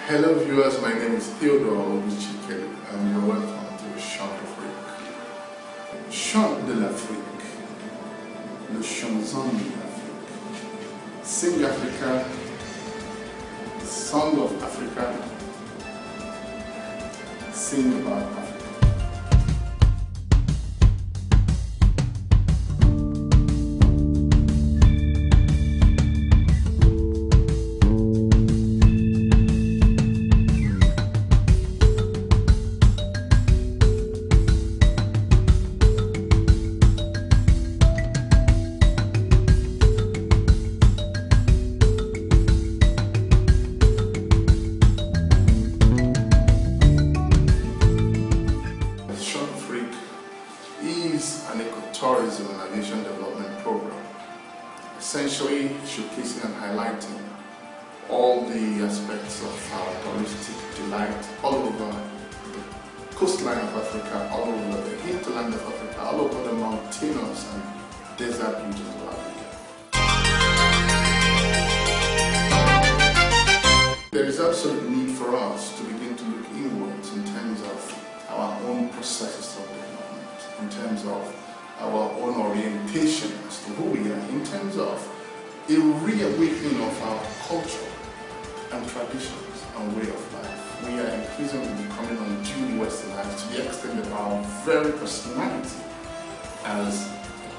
Hello viewers, my name is Theodore Obichike and you're welcome to Chant d'Afrique. Chant de l'Afrique, le chanson de l'Afrique. Sing Africa, the song of Africa, sing about Africa. Is an ecotourism and aviation development program, essentially showcasing and highlighting all the aspects of our touristic delight all over the coastline of Africa, all over the hinterland of Africa, all over the mountainous and desert regions of Africa. There is absolute need for us to begin to look inwards in terms of our own processes of development, in terms of our own orientation as to who we are, in terms of a reawakening of our culture and traditions and way of life. We are increasingly becoming unduly westernized to the extent that our very personality as a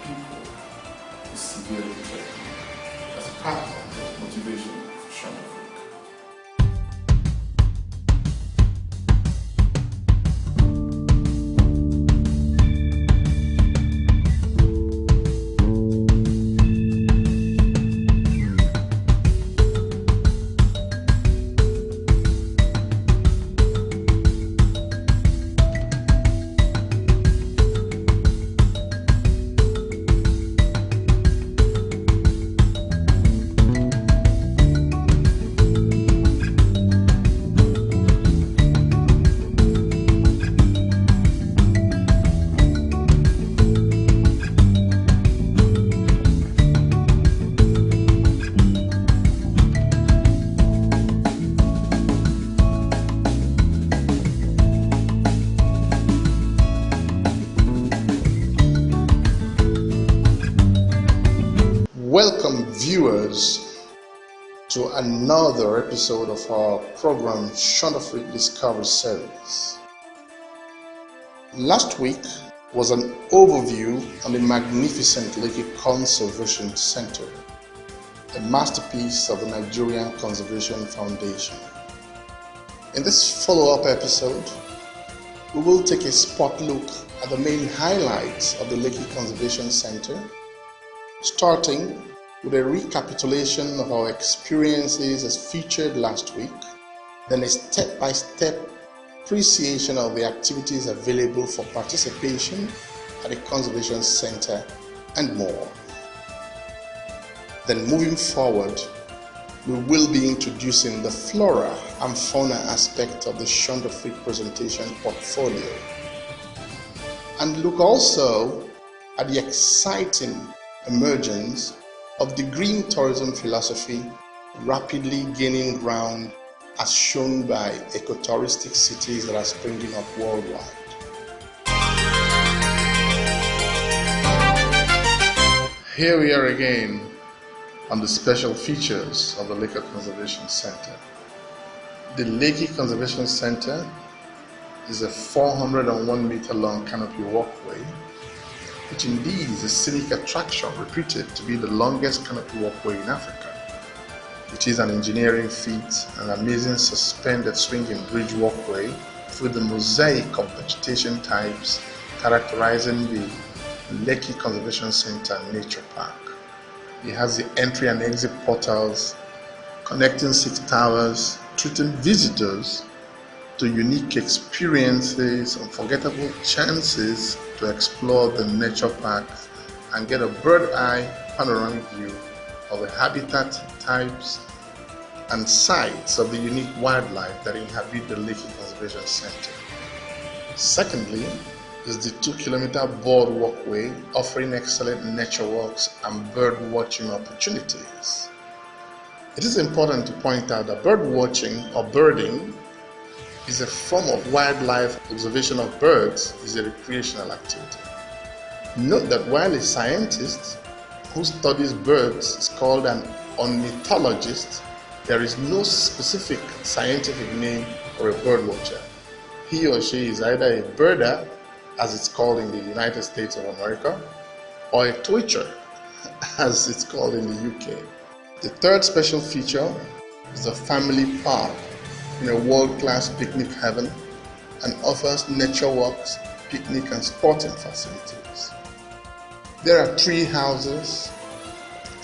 people is severely threatened. As a part of the motivation for Chant d'Afrique. Welcome viewers to another episode of our program Chant d'Afrique Discovery Series. Last week was an overview on the magnificent Lekki Conservation Center, a masterpiece of the Nigerian Conservation Foundation. In this follow-up episode, we will take a spot look at the main highlights of the Lekki Conservation Center, starting with a recapitulation of our experiences as featured last week, then a step-by-step appreciation of the activities available for participation at the Conservation Center, and more. Then moving forward, we will be introducing the flora and fauna aspect of the Chant d'Afrique presentation portfolio, and look also at the exciting emergence of the green tourism philosophy rapidly gaining ground as shown by ecotouristic cities that are springing up worldwide. Here we are again on the special features of the Lekki Conservation Center. The Lekki Conservation Center is a 401-meter long canopy walkway, which indeed is a scenic attraction reputed to be the longest canopy walkway in Africa. It is an engineering feat, an amazing suspended swinging bridge walkway through the mosaic of vegetation types characterizing the Lekki Conservation Center Nature Park. It has the entry and exit portals connecting 6 towers, treating visitors to unique experiences, unforgettable chances to explore the nature park and get a bird-eye panoramic view of the habitat types and sites of the unique wildlife that inhabit the Lekki Conservation Center. Secondly, is the 2-kilometer board walkway offering excellent nature walks and bird watching opportunities. It is important to point out that bird watching or birding is a form of wildlife. Observation of birds is a recreational activity. Note that while a scientist who studies birds is called an ornithologist, there is no specific scientific name for a bird watcher. He or she is either a birder, as it's called in the United States of America, or a twitcher, as it's called in the UK. The third special feature is a family park in a world-class picnic haven and offers nature walks, picnic and sporting facilities. There are tree houses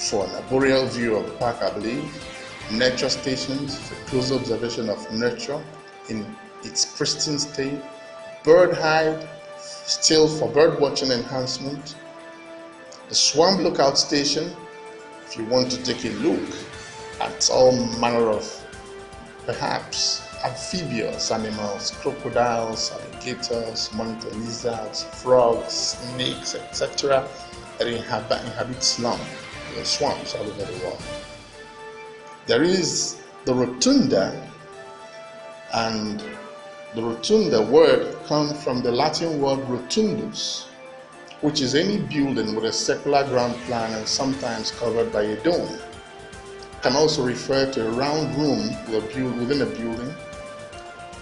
for an arboreal view of the park, I believe, nature stations for close observation of nature in its pristine state, bird hide still for bird watching enhancement, the swamp lookout station if you want to take a look at all manner of perhaps amphibious animals, crocodiles, alligators, monitor lizards, frogs, snakes, etc. that inhabit swamps all over the world. There is the rotunda, and the rotunda word comes from the Latin word rotundus, which is any building with a circular ground plan and sometimes covered by a dome. It can also refer to a round room within a building.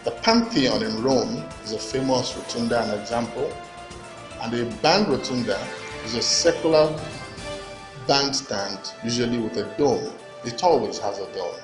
The Pantheon in Rome is a famous rotunda, an example, and a band rotunda is a circular bandstand, usually with a dome. It always has a dome.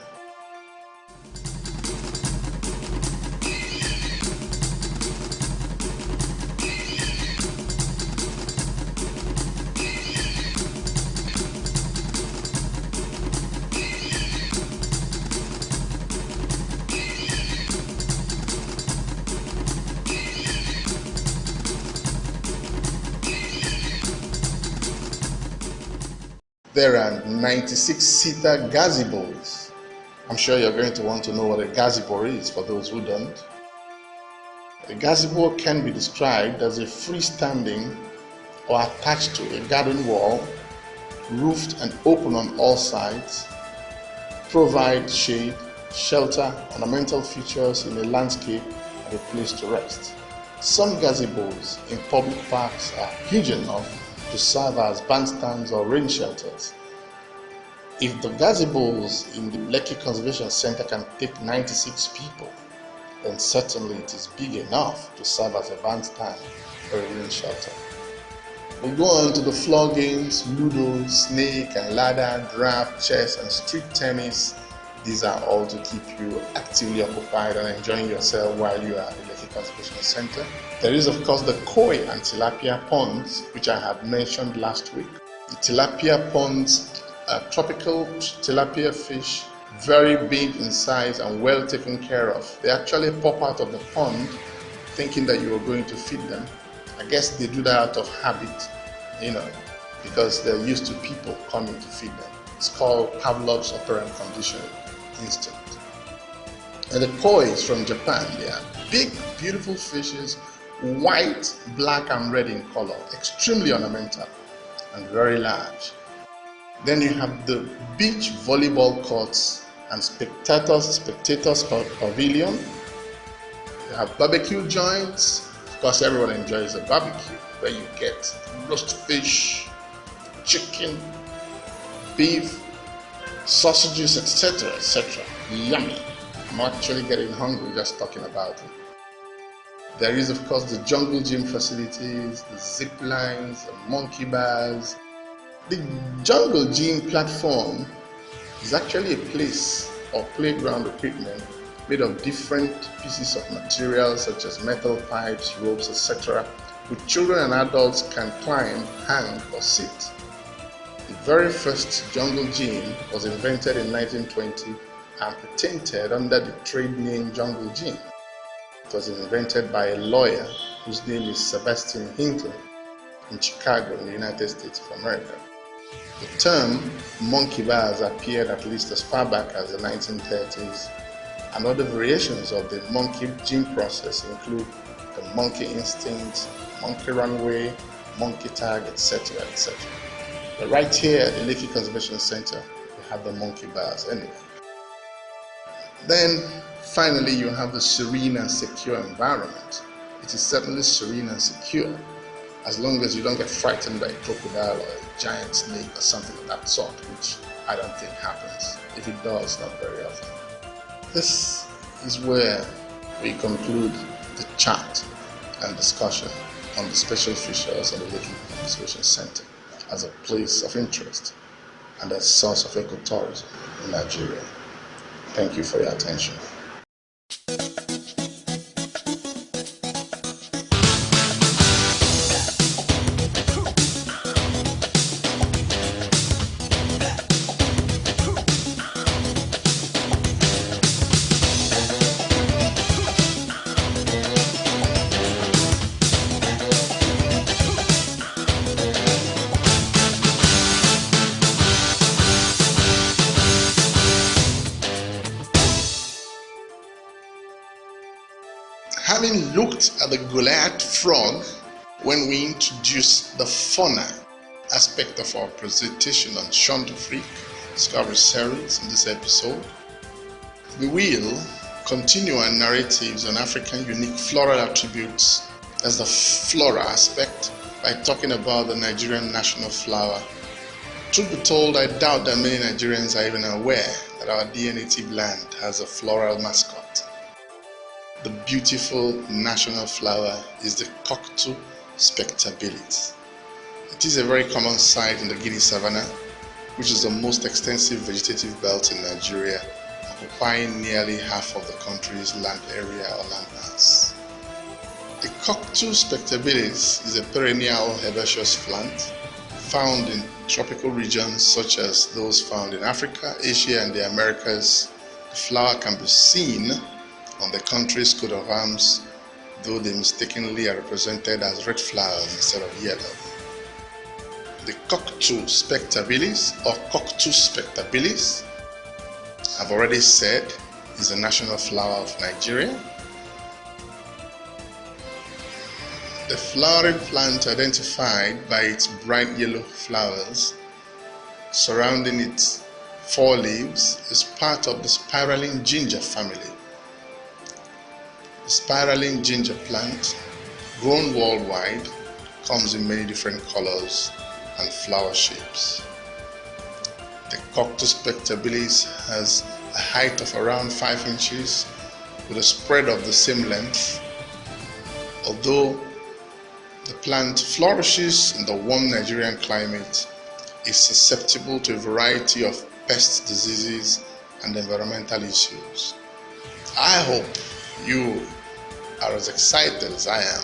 There are 96-seater gazebos. I'm sure you're going to want to know what a gazebo is for those who don't. A gazebo can be described as a freestanding or attached to a garden wall, roofed and open on all sides, provide shade, shelter, ornamental features in a landscape, and a place to rest. Some gazebos in public parks are huge enough to serve as bandstands or rain shelters. If the gazebos in the Lekki Conservation Center can take 96 people, then certainly it is big enough to serve as a bandstand or a rain shelter. We go on to the floor games, ludo, snake and ladder, draft, chess and street tennis. These are all to keep you actively occupied and enjoying yourself while you are at the Lekki Conservation Center. There is of course the koi and tilapia ponds, which I had mentioned last week. The tilapia ponds are tropical tilapia fish, very big in size and well taken care of. They actually pop out of the pond thinking that you are going to feed them. I guess they do that out of habit, because they're used to people coming to feed them. It's called Pavlov's operant conditioning instinct. And the koi is from Japan. They are big, beautiful fishes, white, black and red in color, extremely ornamental and very large. Then you have the beach volleyball courts and spectators pavilion. You have barbecue joints. Of course, everyone enjoys a barbecue where you get roast fish, chicken, beef, sausages, etc., etc. Yummy. I'm actually getting hungry just talking about it. There is, of course, the jungle gym facilities, the zip lines, the monkey bars. The jungle gym platform is actually a place or playground equipment made of different pieces of material such as metal pipes, ropes, etc., which children and adults can climb, hang, or sit. The very first jungle gym was invented in 1920 and patented under the trade name Jungle Gym. It was invented by a lawyer whose name is Sebastian Hinckley in Chicago in the United States of America. The term monkey bars appeared at least as far back as the 1930s, and other variations of the monkey gym process include the monkey instinct, monkey runway, monkey tag, etc., etc. But right here at the Lekki Conservation Center, we have the monkey bars anyway. Then finally you have the serene and secure environment. It is certainly serene and secure as long as you don't get frightened by a crocodile or a giant snake or something of that sort, which I don't think happens. If it does, not very often. This is where we conclude the chat and discussion on the special features of the Lekki Conservation Center as a place of interest and a source of ecotourism in Nigeria. Thank you for your attention. Having looked at the Goliath frog when we introduced the fauna aspect of our presentation on Chantefrique Discovery Series in this episode, we will continue our narratives on African unique floral attributes as the flora aspect by talking about the Nigerian national flower. Truth be told, I doubt that many Nigerians are even aware that our dear native land has a floral mascot. The beautiful national flower is the Coctu spectabilis. It is a very common sight in the Guinea Savannah, which is the most extensive vegetative belt in Nigeria, occupying nearly half of the country's land area or landmass. The Coctu spectabilis is a perennial herbaceous plant found in tropical regions such as those found in Africa, Asia, and the Americas. The flower can be seen on the country's coat of arms, though they mistakenly are represented as red flowers instead of yellow. The Coctu spectabilis or Coctus spectabilis, I've already said, is the national flower of Nigeria. The flowering plant identified by its bright yellow flowers surrounding its four leaves is part of the spiraling ginger family. The spiraling ginger plant, grown worldwide, comes in many different colors and flower shapes. The Coctus spectabilis has a height of around 5 inches with a spread of the same length. Although the plant flourishes in the warm Nigerian climate, is susceptible to a variety of pest diseases and environmental issues. I hope you are as excited as I am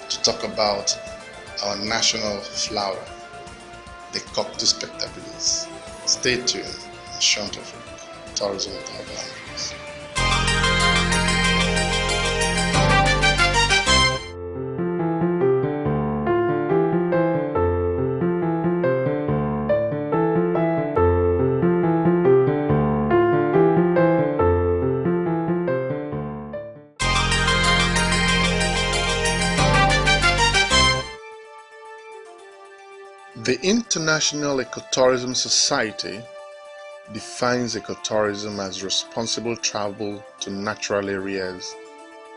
to talk about our national flower, the Coctus spectabilis. Stay tuned on Chantefrique, Tourism Without Boundaries. The International Ecotourism Society defines ecotourism as responsible travel to natural areas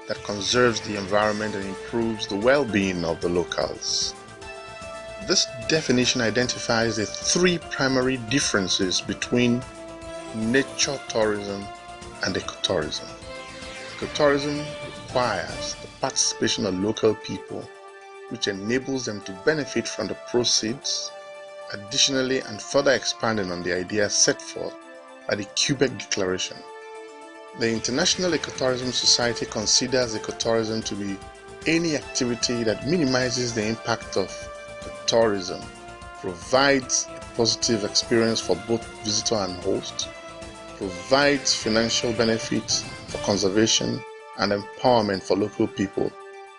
that conserves the environment and improves the well-being of the locals. This definition identifies the three primary differences between nature tourism and ecotourism. Ecotourism requires the participation of local people, which enables them to benefit from the proceeds. Additionally, and further expanding on the idea set forth by the Quebec Declaration, the International Ecotourism Society considers ecotourism to be any activity that minimizes the impact of the tourism, provides a positive experience for both visitor and host, provides financial benefits for conservation and empowerment for local people,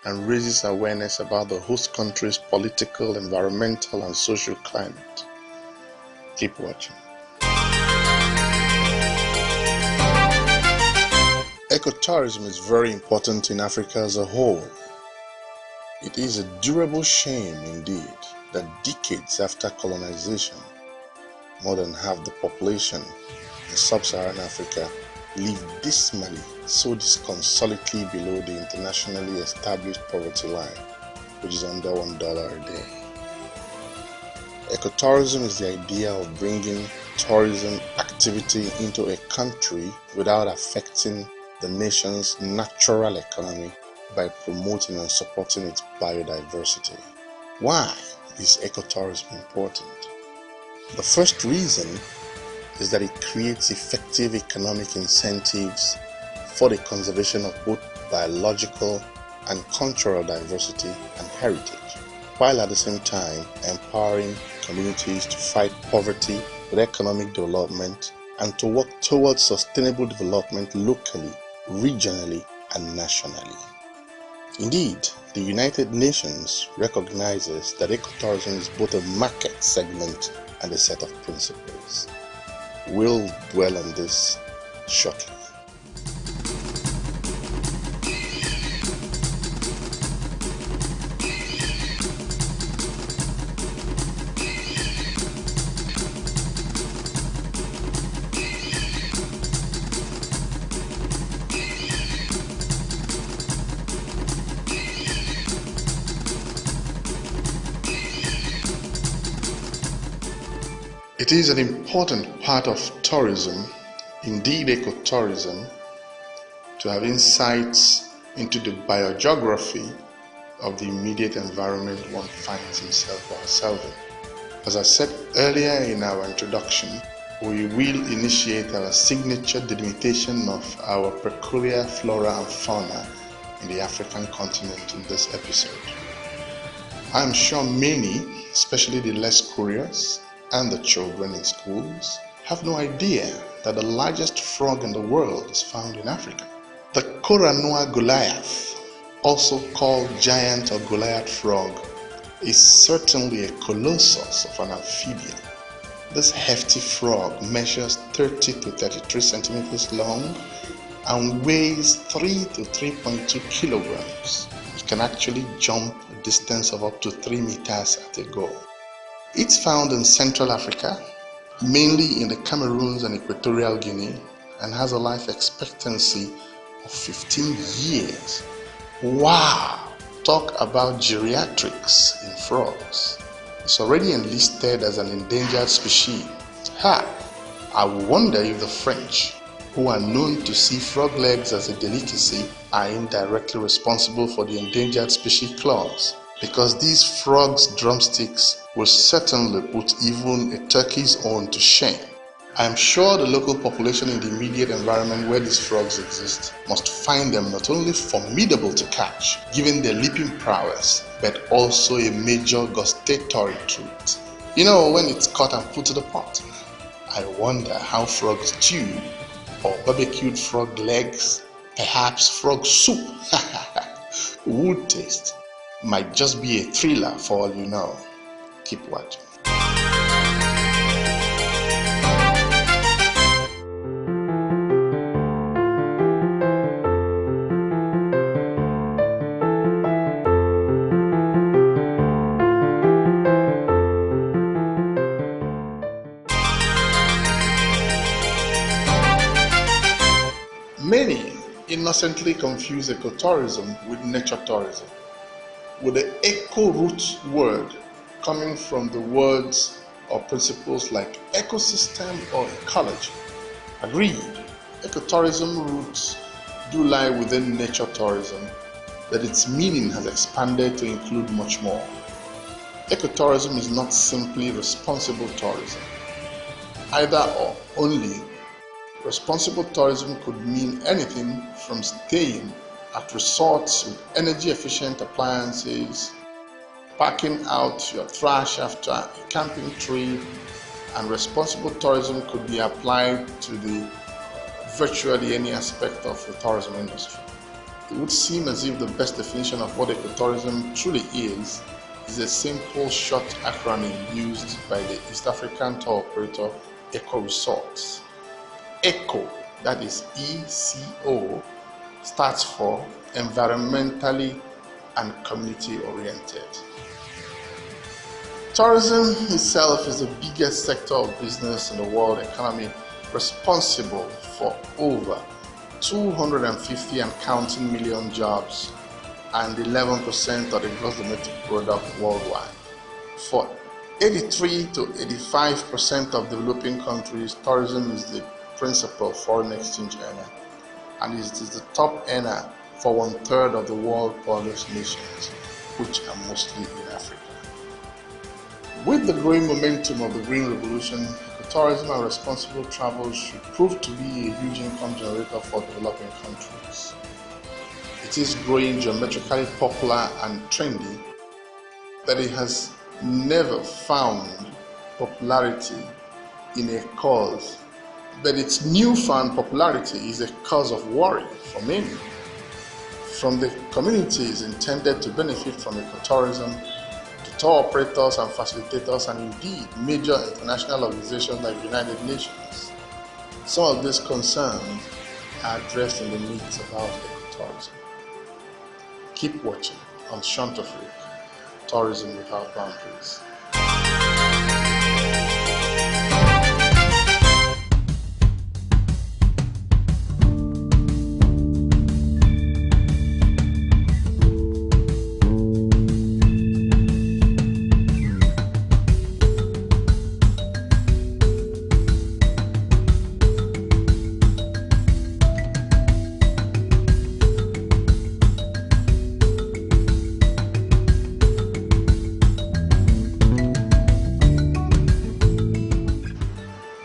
and raises awareness about the host country's political, environmental, and social climate. Keep watching. Ecotourism is very important in Africa as a whole. It is a durable shame indeed that decades after colonization, more than half the population in sub-Saharan Africa live dismally, so disconsolately below the internationally established poverty line, which is under $1 a day. Ecotourism is the idea of bringing tourism activity into a country without affecting the nation's natural economy by promoting and supporting its biodiversity. Why is ecotourism important? The first reason is that it creates effective economic incentives for the conservation of both biological and cultural diversity and heritage, while at the same time empowering communities to fight poverty with economic development and to work towards sustainable development locally, regionally, and nationally. Indeed, the United Nations recognizes that ecotourism is both a market segment and a set of principles. We'll dwell on this shortly. It is an important part of tourism, indeed ecotourism, to have insights into the biogeography of the immediate environment one finds himself or herself in. As I said earlier in our introduction, we will initiate our signature delimitation of our peculiar flora and fauna in the African continent in this episode. I am sure many, especially the less curious, and the children in schools have no idea that the largest frog in the world is found in Africa. The Koranoa Goliath, also called giant or Goliath frog, is certainly a colossus of an amphibian. This hefty frog measures 30 to 33 centimeters long and weighs 3 to 3.2 kilograms. It can actually jump a distance of up to 3 meters at a go. It's found in Central Africa, mainly in the Cameroons and Equatorial Guinea, and has a life expectancy of 15 years. Wow! Talk about geriatrics in frogs. It's already enlisted as an endangered species. I wonder if the French, who are known to see frog legs as a delicacy, are indirectly responsible for the endangered species clause, because these frogs' drumsticks will certainly put even a turkey's own to shame. I am sure the local population in the immediate environment where these frogs exist must find them not only formidable to catch, given their leaping prowess, but also a major gustatory treat. You know, when it's caught and put to the pot. I wonder how frog stew or barbecued frog legs, perhaps frog soup, would taste. Might just be a thriller for all you know. Keep watching. Many innocently confuse ecotourism with nature tourism, with the eco root word coming from the words or principles like ecosystem or ecology. Agreed, ecotourism roots do lie within nature tourism, but its meaning has expanded to include much more. Ecotourism is not simply responsible tourism. Either or only. Responsible tourism could mean anything from staying at resorts with energy-efficient appliances, packing out your trash after a camping trip, and responsible tourism could be applied to the virtually any aspect of the tourism industry. It would seem as if the best definition of what ecotourism truly is a simple short acronym used by the East African tour operator Eco Resorts. ECO, that is ECO, stands for environmentally and community oriented. Tourism itself is the biggest sector of business in the world economy responsible for over 250 and counting million jobs and 11% of the gross domestic product worldwide. For 83 to 85% of developing countries, tourism is the principal foreign exchange earner, and it is the top earner for 1/3 of the world populous nations, which are mostly in Africa. With the growing momentum of the Green Revolution, ecotourism and responsible travel should prove to be a huge income generator for developing countries. It is growing geometrically popular and trendy, but it has never found popularity in a cause. But its newfound popularity is a cause of worry for many. From the communities intended to benefit from ecotourism, to tour operators and facilitators, and indeed major international organizations like the United Nations. Some of these concerns are addressed in the myths about ecotourism. Keep watching on Shantafrik, Tourism Without Boundaries.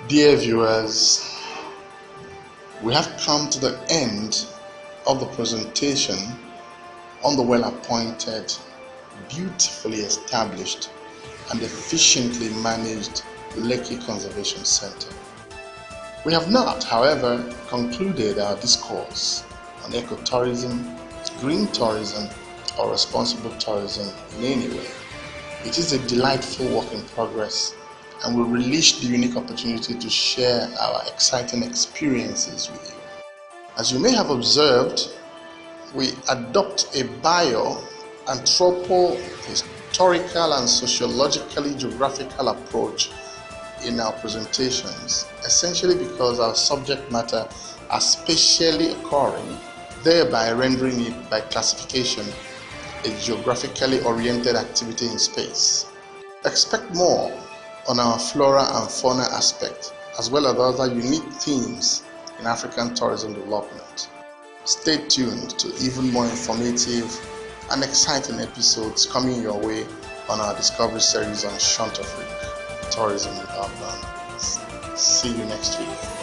Dear viewers, we have come to the end of the presentation on the well-appointed, beautifully established, and efficiently managed Lekki Conservation Center. We have not, however, concluded our discourse on ecotourism, green tourism, or responsible tourism in any way. It is a delightful work in progress, and we relish the unique opportunity to share our exciting experiences with you. As you may have observed, we adopt a historical and sociologically geographical approach in our presentations, essentially because our subject matter are spatially occurring, thereby rendering it by classification a geographically oriented activity in space. Expect more on our flora and fauna aspect, as well as other unique themes in African tourism development. Stay tuned to even more informative and exciting episodes coming your way on our Discovery series on Shantafrik, Tourism Without Boundaries. See you next week.